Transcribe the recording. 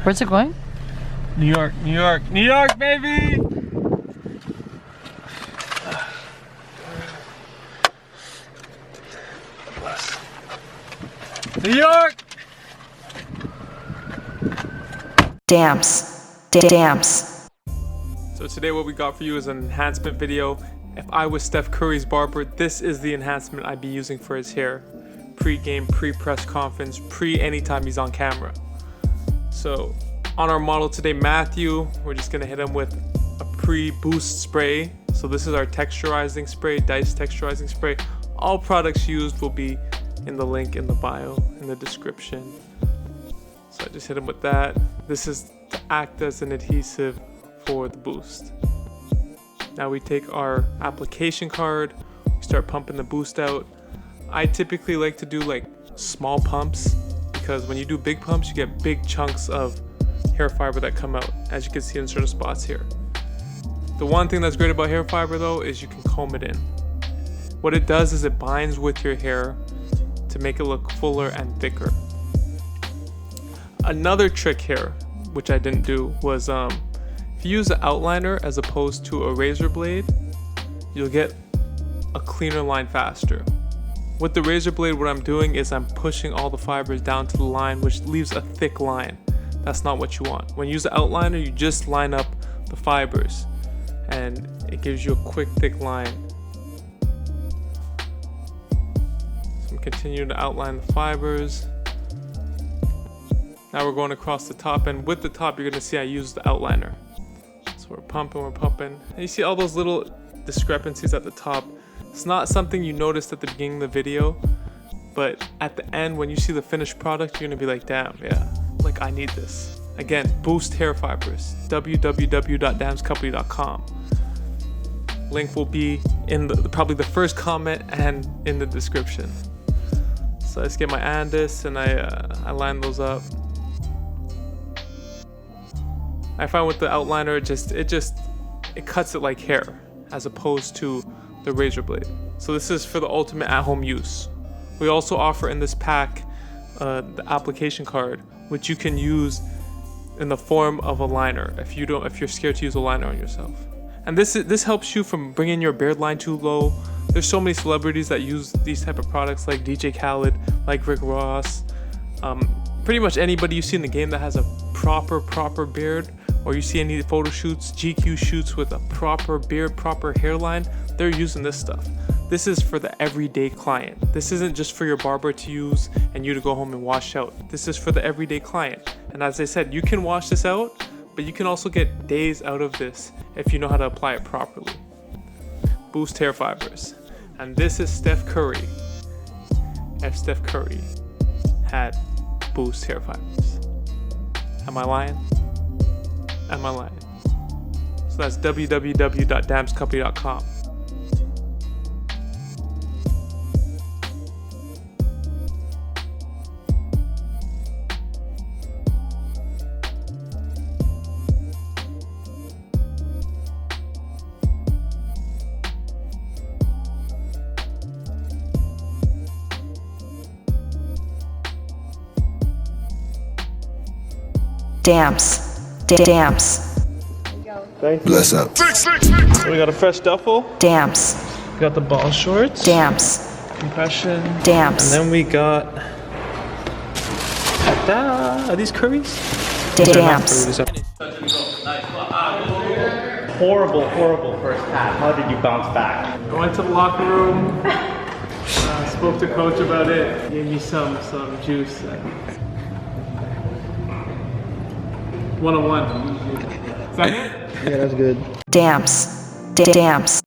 Where's it going? New York, New York, New York, baby! New York! Damps. Damps. So today what we got for you is an enhancement video. If I was Steph Curry's barber, this is the enhancement I'd be using for his hair. Pre-game, pre-press conference, anytime he's on camera. So on our model today, Matthew, we're just gonna hit him with a pre-boost spray. So this is our texturizing spray, Dice texturizing spray. All products used will be in the link in the bio, in the description. So I just hit him with that. This is to act as an adhesive for the boost. Now we take our application card, we start pumping the boost out. I typically like to do like small pumps because when you do big pumps, you get big chunks of hair fiber that come out, as you can see in certain spots here. The one thing that's great about hair fiber though is you can comb it in. What it does is it binds with your hair to make it look fuller and thicker. Another trick here, which I didn't do, was if you use an outliner as opposed to a razor blade, you'll get a cleaner line faster. With the razor blade, what I'm doing is I'm pushing all the fibers down to the line, which leaves a thick line. That's not what you want. When you use an outliner, you just line up the fibers and it gives you a quick, thick line. So I'm continuing to outline the fibers. Now we're going across the top, and with the top, you're gonna see I use the outliner. So we're pumping. And you see all those little discrepancies at the top. It's not something you noticed at the beginning of the video, but at the end, when you see the finished product, you're gonna be like, damn, yeah, like I need this. Again, Boost Hair Fibers, www.damscompany.com. Link will be in probably the first comment and in the description. So I just get my Andis and I line those up. I find with the outliner, it cuts it like hair as opposed to the razor blade. So this is for the ultimate at-home use. We also offer in this pack the application card, which you can use in the form of a liner if you're scared to use a liner on yourself. And this helps you from bringing your beard line too low. There's so many celebrities that use these type of products, like DJ Khaled, like Rick Ross, pretty much anybody you see in the game that has a proper beard, or you see any photo shoots, GQ shoots with a proper beard, proper hairline, they're using this stuff. This is for the everyday client. This isn't just for your barber to use and you to go home and wash out. This is for the everyday client. And as I said, you can wash this out, but you can also get days out of this if you know how to apply it properly. Boost Hair Fibers. And this is Steph Curry. If Steph Curry had Boost Hair Fibers. Am I lying? Am I lying? So that's www.damscompany.com. Damps. Damps. Thank you. Bless up. We got a fresh duffel. Damps. We got the ball shorts. Damps. Compression. Damps. And then we got... Are these Currys? Damps. Horrible first half. How did you bounce back? I went to the locker room. Spoke to coach about it. Gave me some juice. 101. Is that it? Yeah, that's good. Damps. Damps.